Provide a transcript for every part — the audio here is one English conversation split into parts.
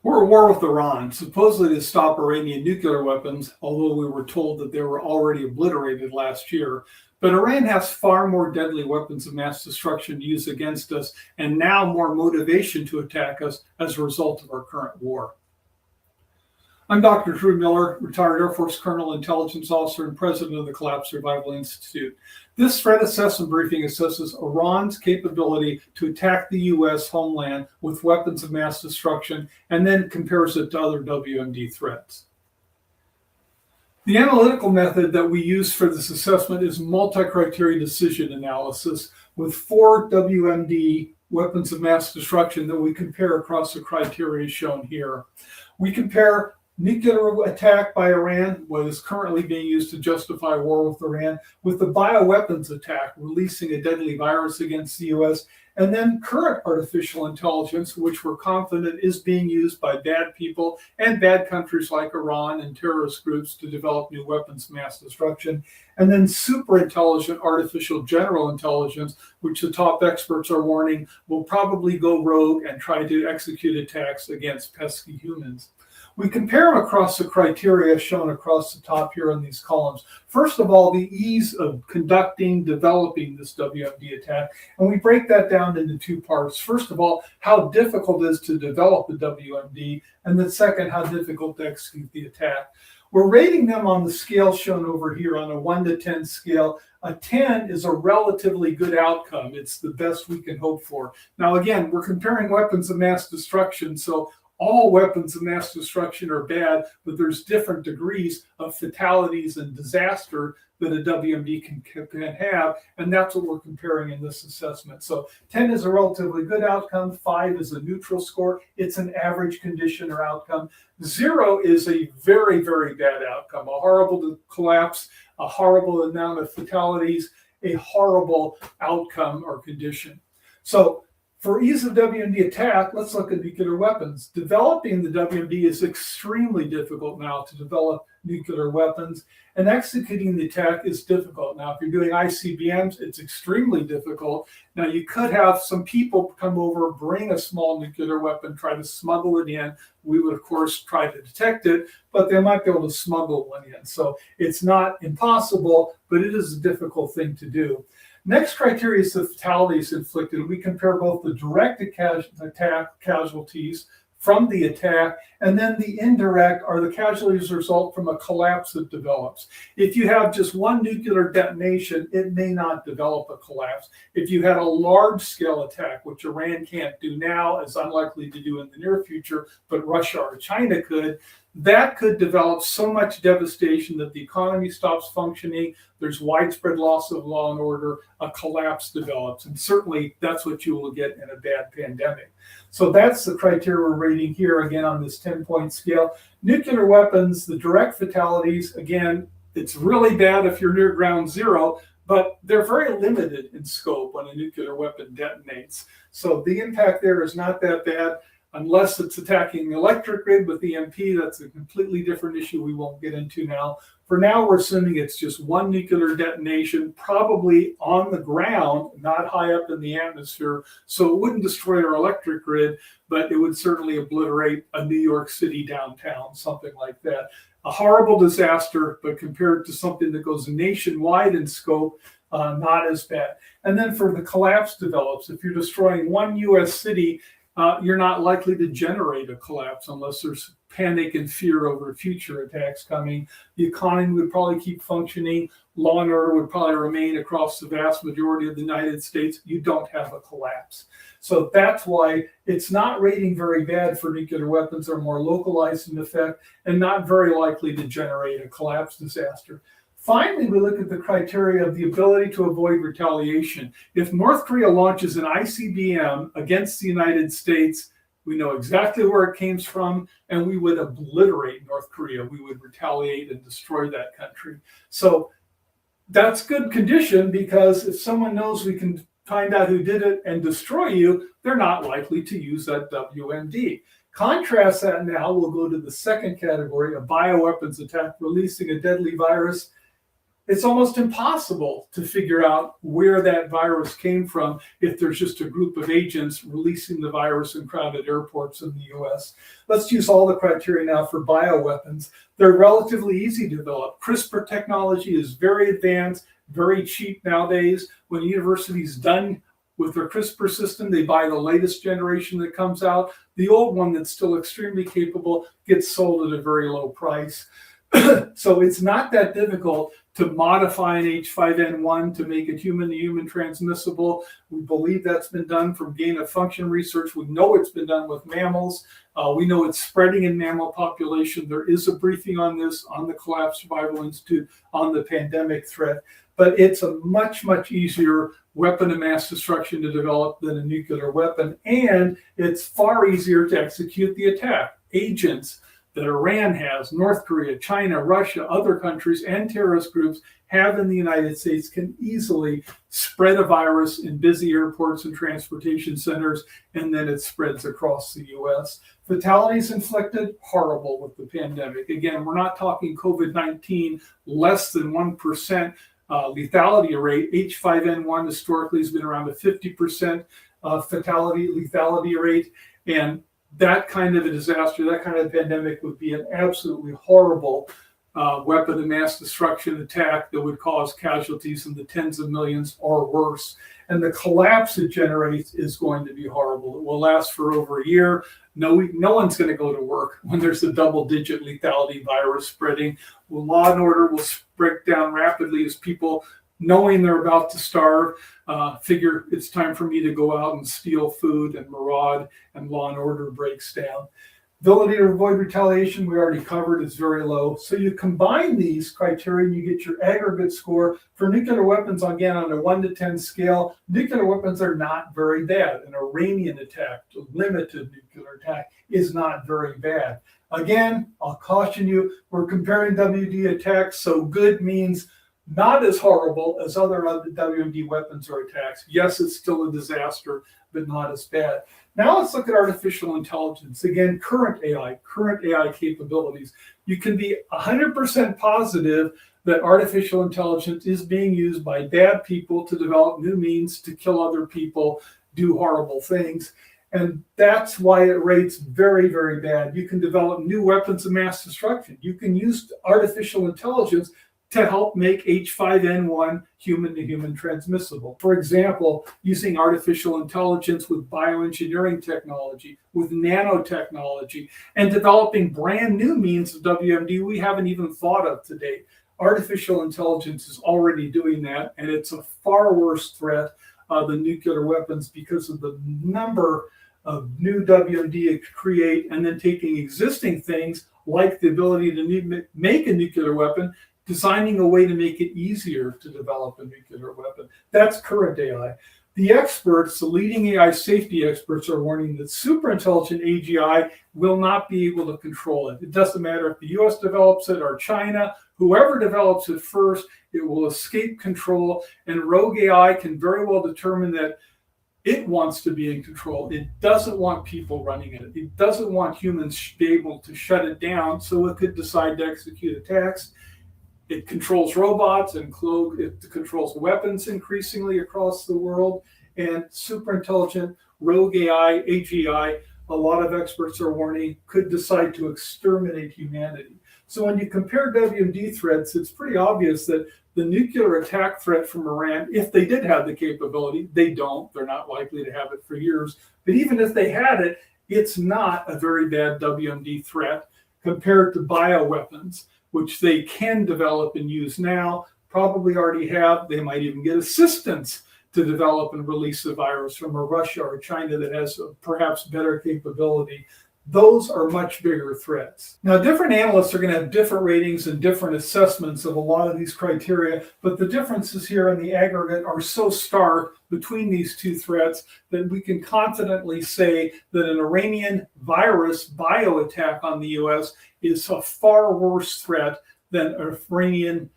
We're at war with Iran, supposedly to stop Iranian nuclear weapons, although we were told that they were already obliterated last year. But Iran has far more deadly weapons of mass destruction to use against us, and now more motivation to attack us as a result of our current war. I'm Dr. Drew Miller, retired Air Force Colonel, Intelligence Officer, and President of the Collapse Survival Institute. This threat assessment briefing assesses Iran's capability to attack the U.S. homeland with weapons of mass destruction and then compares it to other WMD threats. The analytical method that we use for this assessment is multi-criteria decision analysis with 4 WMD weapons of mass destruction that we compare across the criteria shown here. We compare nuclear attack by Iran, what is currently being used to justify war with Iran, with the bioweapons attack, releasing a deadly virus against the US, and then current artificial intelligence, which we're confident is being used by bad people and bad countries like Iran and terrorist groups to develop new weapons of mass destruction, and then superintelligent artificial general intelligence, which the top experts are warning will probably go rogue and try to execute attacks against pesky humans. We compare them across the criteria shown across the top here in these columns. First of all, the ease of developing this WMD attack, and we break that down into 2 parts. First of all, how difficult it is to develop the WMD, and then second, how difficult to execute the attack. We're rating them on the scale shown over here on a 1 to 10 scale. A 10 is a relatively good outcome. It's the best we can hope for. Now, again, we're comparing weapons of mass destruction, so all weapons of mass destruction are bad, but there's different degrees of fatalities and disaster that a WMD can have, and that's what we're comparing in this assessment. So 10 is a relatively good outcome, 5 is a neutral score, it's an average condition or outcome. 0 is a very, very bad outcome, a horrible collapse, a horrible amount of fatalities, a horrible outcome or condition. So for ease of WMD attack, let's look at nuclear weapons. Developing the WMD is extremely difficult now to develop nuclear weapons, and executing the attack is difficult. Now, if you're doing ICBMs, it's extremely difficult. Now, you could have some people come over, bring a small nuclear weapon, try to smuggle it in. We would, of course, try to detect it, but they might be able to smuggle one in. So it's not impossible, but it is a difficult thing to do. Next criteria is the fatalities inflicted. We compare both the direct attack casualties from the attack, and then the indirect are the casualties result from a collapse that develops. If you have just one nuclear detonation, it may not develop a collapse. If you had a large-scale attack, which Iran can't do now, is unlikely to do in the near future, but Russia or China could, that could develop so much devastation that the economy stops functioning, there's widespread loss of law and order, a collapse develops, and certainly that's what you will get in a bad pandemic. So that's the criteria we're rating here, again, on this 10-point scale. Nuclear weapons, the direct fatalities, again, it's really bad if you're near ground zero, but they're very limited in scope when a nuclear weapon detonates. So the impact there is not that bad. Unless it's attacking the electric grid with EMP, that's a completely different issue we won't get into now. For now, we're assuming it's just one nuclear detonation, probably on the ground, not high up in the atmosphere. So it wouldn't destroy our electric grid, but it would certainly obliterate a New York City downtown, something like that. A horrible disaster, but compared to something that goes nationwide in scope, not as bad. And then for the collapse develops, if you're destroying one US city, you're not likely to generate a collapse unless there's panic and fear over future attacks coming. The economy would probably keep functioning. Law and order would probably remain across the vast majority of the United States. You don't have a collapse. So that's why it's not rating very bad for nuclear weapons. They're more localized in effect and not very likely to generate a collapse disaster. Finally, we look at the criteria of the ability to avoid retaliation. If North Korea launches an ICBM against the United States, we know exactly where it came from, and we would obliterate North Korea. We would retaliate and destroy that country. So that's good condition, because if someone knows we can find out who did it and destroy you, they're not likely to use that WMD. Contrast that now, we'll go to the second category, a bioweapons attack releasing a deadly virus. It's almost impossible to figure out where that virus came from if there's just a group of agents releasing the virus in crowded airports in the US. Let's use all the criteria now for bioweapons. They're relatively easy to develop. CRISPR technology is very advanced, very cheap nowadays. When a university's done with their CRISPR system, they buy the latest generation that comes out. The old one that's still extremely capable gets sold at a very low price. So it's not that difficult to modify an H5N1 to make it human-to-human transmissible. We believe that's been done from gain-of-function research. We know it's been done with mammals. We know it's spreading in mammal population. There is a briefing on this on the Collapse Survival Institute on the pandemic threat. But it's a much, much easier weapon of mass destruction to develop than a nuclear weapon. And it's far easier to execute the attack. Agents that Iran has, North Korea, China, Russia, other countries, and terrorist groups have in the United States can easily spread a virus in busy airports and transportation centers, and then it spreads across the US. Fatalities inflicted, horrible with the pandemic. Again, we're not talking COVID-19, less than 1% lethality rate. H5N1 historically has been around a 50% lethality rate, and that kind of a disaster, that kind of pandemic would be an absolutely horrible weapon of mass destruction attack that would cause casualties in the tens of millions or worse. And the collapse it generates is going to be horrible. It will last for over a year. No one's going to go to work when there's a double-digit lethality virus spreading. Well, law and order will break down rapidly as people, knowing they're about to starve, figure it's time for me to go out and steal food and maraud, and law and order breaks down. Ability to avoid retaliation, we already covered, is very low. So you combine these criteria and you get your aggregate score. For nuclear weapons, again, on a 1 to 10 scale, nuclear weapons are not very bad. An Iranian attack, a limited nuclear attack, is not very bad. Again, I'll caution you, we're comparing WMD attacks, so good means not as horrible as other WMD weapons or attacks. Yes, it's still a disaster, but not as bad. Now let's look at artificial intelligence. Again, current AI capabilities. You can be 100% positive that artificial intelligence is being used by bad people to develop new means to kill other people, do horrible things. And that's why it rates very, very bad. You can develop new weapons of mass destruction. You can use artificial intelligence to help make H5N1 human-to-human transmissible. For example, using artificial intelligence with bioengineering technology, with nanotechnology, and developing brand new means of WMD we haven't even thought of to date. Artificial intelligence is already doing that, and it's a far worse threat than nuclear weapons because of the number of new WMD it could create, and then taking existing things like the ability to make a nuclear weapon, designing a way to make it easier to develop a nuclear weapon. That's current AI. The experts, the leading AI safety experts, are warning that superintelligent AGI will not be able to control it. It doesn't matter if the US develops it or China, whoever develops it first, it will escape control, and rogue AI can very well determine that it wants to be in control. It doesn't want people running it. It doesn't want humans to be able to shut it down, so it could decide to execute attacks. It controls robots and it controls weapons increasingly across the world. And superintelligent rogue AI, AGI, a lot of experts are warning, could decide to exterminate humanity. So when you compare WMD threats, it's pretty obvious that the nuclear attack threat from Iran, if they did have the capability, they don't, they're not likely to have it for years. But even if they had it, it's not a very bad WMD threat compared to bioweapons, which they can develop and use now, probably already have. They might even get assistance to develop and release the virus from a Russia or China that has perhaps better capability. Those are much bigger threats. Now, different analysts are going to have different ratings and different assessments of a lot of these criteria, but the differences here in the aggregate are so stark between these two threats that we can confidently say that an Iranian virus bio attack on the US is a far worse threat than Iranian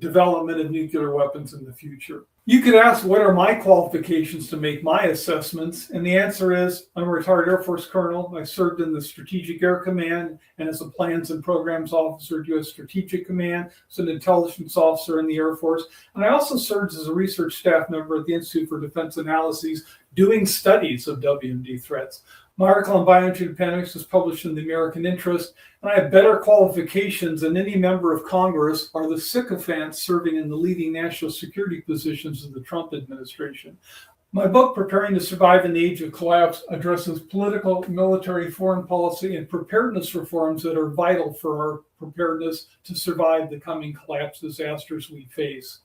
development of nuclear weapons in the future. You could ask, what are my qualifications to make my assessments? And the answer is, I'm a retired Air Force colonel. I served in the Strategic Air Command and as a plans and programs officer at U.S. Strategic Command, as an intelligence officer in the Air Force. And I also served as a research staff member at the Institute for Defense Analyses, doing studies of WMD threats. My article on bioenergy and panicking was published in the American Interest, and I have better qualifications than any member of Congress or the sycophants serving in the leading national security positions of the Trump administration. My book, Preparing to Survive in the Age of Collapse, addresses political, military, foreign policy, and preparedness reforms that are vital for our preparedness to survive the coming collapse disasters we face.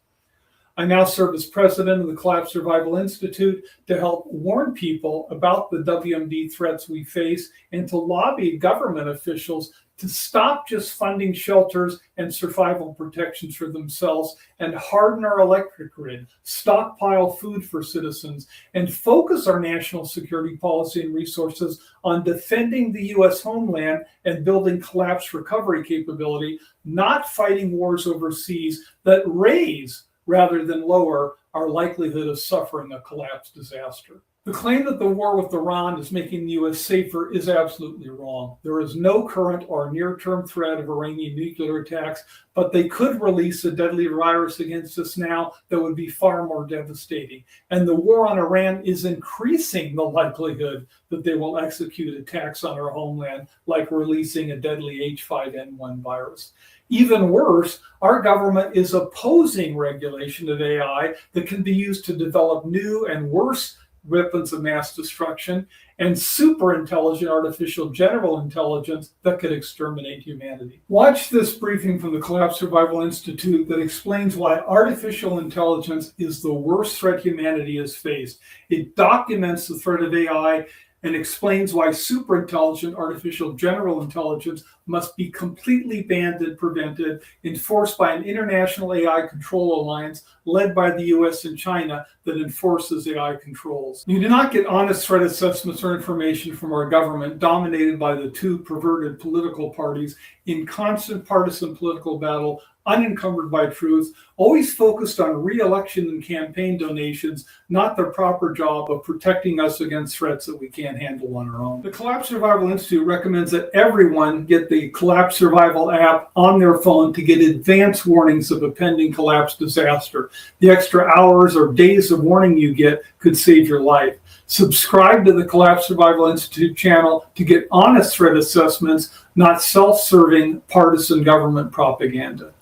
I now serve as president of the Collapse Survival Institute to help warn people about the WMD threats we face and to lobby government officials to stop just funding shelters and survival protections for themselves and harden our electric grid, stockpile food for citizens, and focus our national security policy and resources on defending the U.S. homeland and building collapse recovery capability, not fighting wars overseas that raise rather than lower our likelihood of suffering a collapse disaster. The claim that the war with Iran is making the U.S. safer is absolutely wrong. There is no current or near-term threat of Iranian nuclear attacks, but they could release a deadly virus against us now that would be far more devastating. And the war on Iran is increasing the likelihood that they will execute attacks on our homeland, like releasing a deadly H5N1 virus. Even worse, our government is opposing regulation of AI that can be used to develop new and worse weapons of mass destruction and superintelligent artificial general intelligence that could exterminate humanity. Watch this briefing from the Collapse Survival Institute that explains why artificial intelligence is the worst threat humanity has faced. It documents the threat of AI and explains why superintelligent artificial general intelligence must be completely banned and prevented, enforced by an international AI control alliance led by the US and China that enforces AI controls. You do not get honest threat assessments or information from our government, dominated by the two perverted political parties in constant partisan political battle, unencumbered by truth, always focused on re-election and campaign donations, not the proper job of protecting us against threats that we can't handle on our own. The Collapse Survival Institute recommends that everyone get the Collapse Survival app on their phone to get advance warnings of a pending collapse disaster. The extra hours or days of warning you get could save your life. Subscribe to the Collapse Survival Institute channel to get honest threat assessments, not self-serving partisan government propaganda.